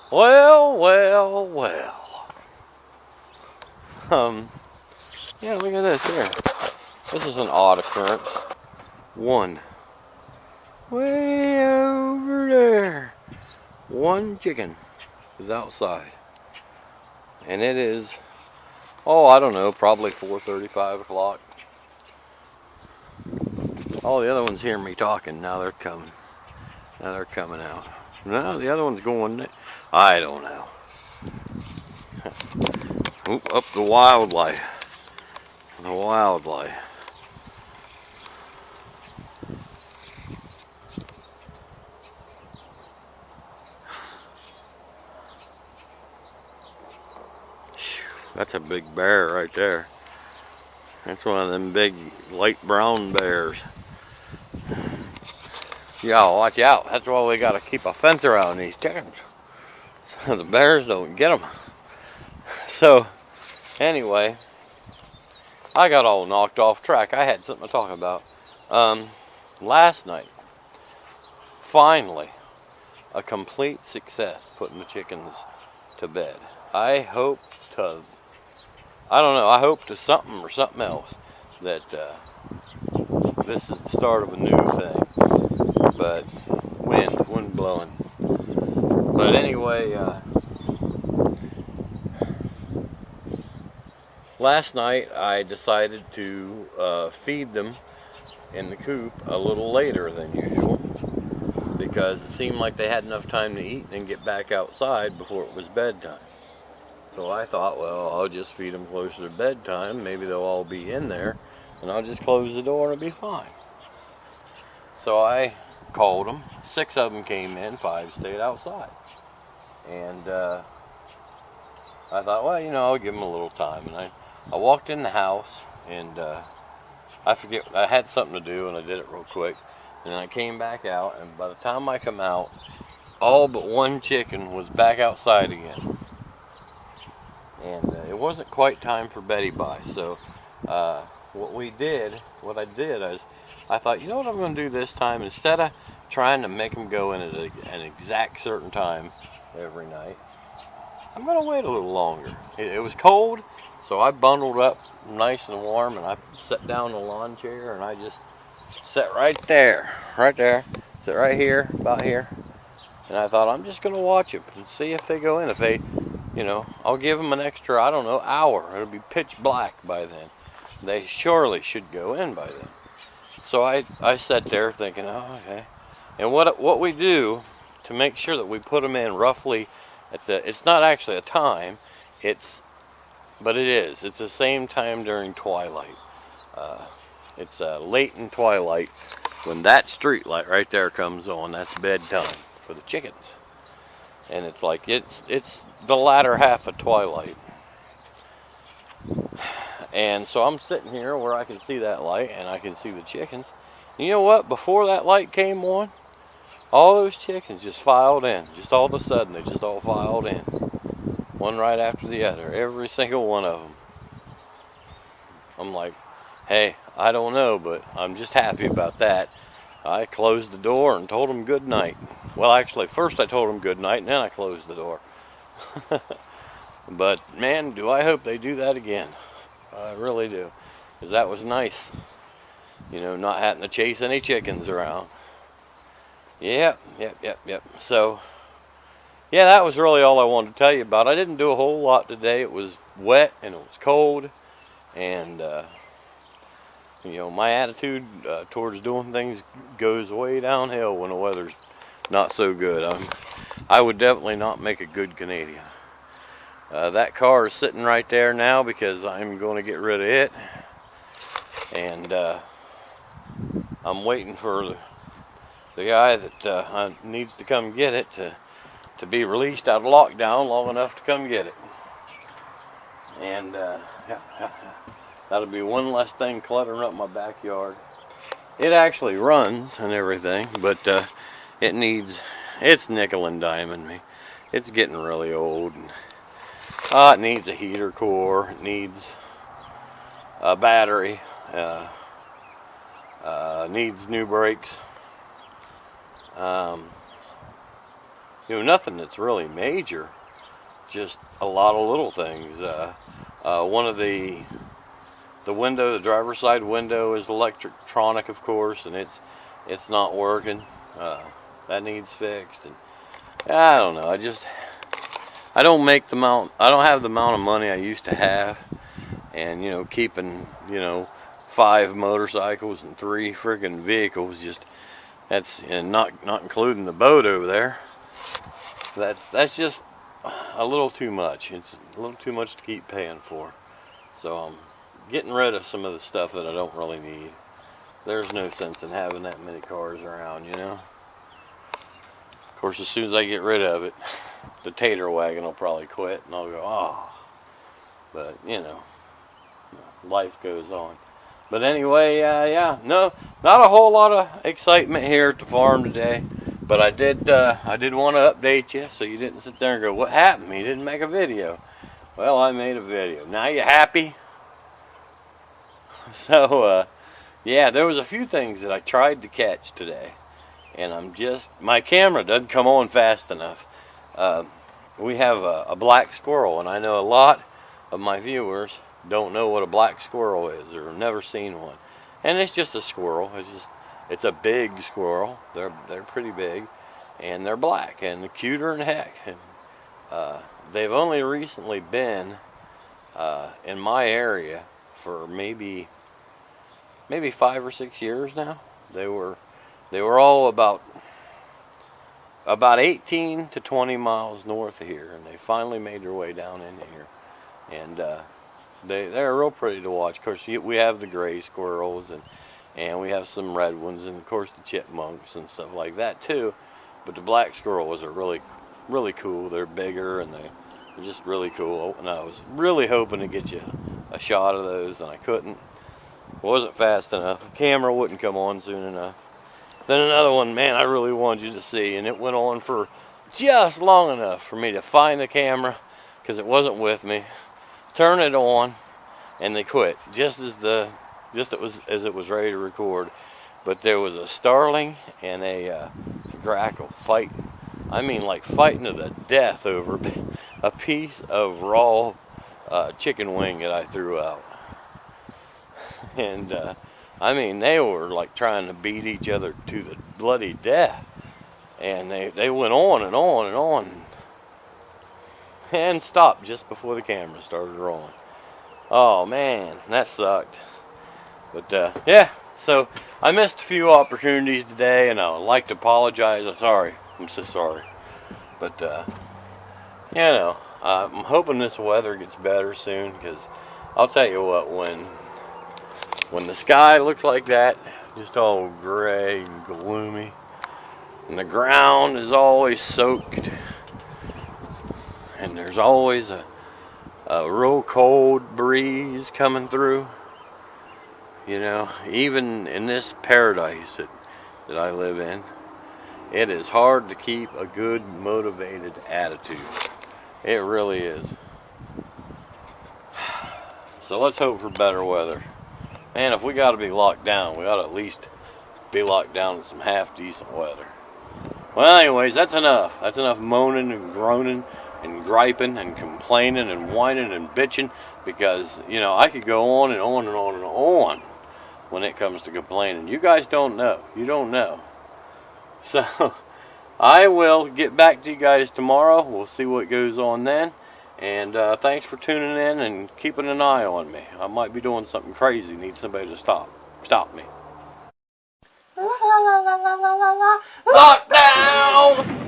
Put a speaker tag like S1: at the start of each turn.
S1: Well, well, well. Yeah, look at this here. This is an odd occurrence. One. Way over there. One chicken is outside. And it is, I don't know, probably 4:30, 5 o'clock. All the other ones hear me talking. Now they're coming. Now they're coming out. No, the other one's going, I don't know. Oop, up the wildlife. The wildlife. That's a big bear right there. That's one of them big light brown bears. Yeah, watch out. That's why we gotta keep a fence around these chickens, so the bears don't get them. So, anyway, I got all knocked off track. I had something to talk about. Last night, finally, a complete success putting the chickens to bed. I hope to something or something else that this is the start of a new thing. But wind blowing. But anyway, last night I decided to feed them in the coop a little later than usual because it seemed like they had enough time to eat and get back outside before it was bedtime. So I thought, well, I'll just feed them closer to bedtime. Maybe they'll all be in there, and I'll just close the door and it'll be fine. So I called them. 6 of them came in, 5 stayed outside. And I thought, well, I'll give them a little time. And I walked in the house, and I forget, I had something to do, and I did it real quick. And then I came back out, and by the time I come out, all but one chicken was back outside again. And it wasn't quite time for Betty Bye. So what I did is, I thought, you know what I'm going to do this time? Instead of trying to make them go in at an exact certain time every night, I'm going to wait a little longer. It was cold, so I bundled up nice and warm, and I sat down in a lawn chair, and I just sat right there, sit right here, about here. And I thought, I'm just going to watch them and see if they go in. If they, I'll give them an extra, I don't know, hour. It'll be pitch black by then. They surely should go in by then. So I sat there thinking, oh, okay. And what we do to make sure that we put them in roughly it's not actually a time, but it is. It's the same time during twilight. It's late in twilight when that street light right there comes on. That's bedtime for the chickens. And it's like, it's the latter half of twilight. And so I'm sitting here where I can see that light and I can see the chickens. You know what? Before that light came on, all those chickens just filed in. Just all of a sudden, they just all filed in. One right after the other. Every single one of them. I'm like, hey, I don't know, but I'm just happy about that. I closed the door and told them good night. Well, actually, first I told them good night and then I closed the door. But, man, do I hope they do that again. I really do. Because that was nice. Not having to chase any chickens around. Yep. So, yeah, that was really all I wanted to tell you about. I didn't do a whole lot today. It was wet and it was cold. And, my attitude towards doing things goes way downhill when the weather's not so good. I would definitely not make a good Canadian. That car is sitting right there now because I'm going to get rid of it. And I'm waiting for the guy that needs to come get it to be released out of lockdown long enough to come get it. And that'll be one less thing cluttering up my backyard. It actually runs and everything, but it's nickel and diming me. It's getting really old. And, it needs a heater core. It needs a battery. Needs new brakes. nothing that's really major, just a lot of little things. One of the window, the driver's side window, is electronic, of course, and it's not working. That needs fixed, and I don't know. I don't have the amount of money I used to have, and keeping 5 motorcycles and 3 friggin' vehicles, and not including the boat over there. That's just a little too much. It's a little too much to keep paying for. So I'm getting rid of some of the stuff that I don't really need. There's no sense in having that many cars around, Of course, as soon as I get rid of it, the tater wagon will probably quit, and I'll go, oh. But, life goes on. But anyway, yeah, no, not a whole lot of excitement here at the farm today. But I did want to update you, so you didn't sit there and go, what happened? You didn't make a video. Well, I made a video. Now you happy? So, yeah, there was a few things that I tried to catch today, and my camera doesn't come on fast enough. We have a black squirrel, and I know a lot of my viewers don't know what a black squirrel is, or have never seen one. And it's just a squirrel. It's a big squirrel. They're pretty big, and they're black, and they're cuter than heck. And they've only recently been in my area for maybe 5 or 6 years now. They were all about 18 to 20 miles north of here, and they finally made their way down in here. And they're real pretty to watch. Of course, we have the gray squirrels, and we have some red ones, and of course the chipmunks and stuff like that too. But the black squirrels are really, really cool. They're bigger, and they're just really cool. And I was really hoping to get you a shot of those, and I couldn't. Wasn't fast enough. The camera wouldn't come on soon enough. Then another one, man, I really wanted you to see, and it went on for just long enough for me to find the camera, because it wasn't with me. Turn it on, and they quit just as it was ready to record. But there was a starling and a grackle fighting. I mean, like fighting to the death over a piece of raw chicken wing that I threw out. And I mean, they were like trying to beat each other to the bloody death. And they went on and on and on, and stopped just before the camera started rolling. Oh man, that sucked. But yeah, so I missed a few opportunities today, and I would like to apologize. I'm so sorry. But I'm hoping this weather gets better soon, because I'll tell you what, when the sky looks like that, just all gray and gloomy, and the ground is always soaked, and there's always a real cold breeze coming through, even in this paradise that I live in, it is hard to keep a good motivated attitude. It really is. So let's hope for better weather. Man, if we got to be locked down, we ought to at least be locked down in some half-decent weather. Well, anyways, that's enough. That's enough moaning and groaning and griping and complaining and whining and bitching, because, I could go on and on and on and on when it comes to complaining. You guys don't know. You don't know. So, I will get back to you guys tomorrow. We'll see what goes on then. And thanks for tuning in and keeping an eye on me. I might be doing something crazy. Need somebody to stop me. Lockdown!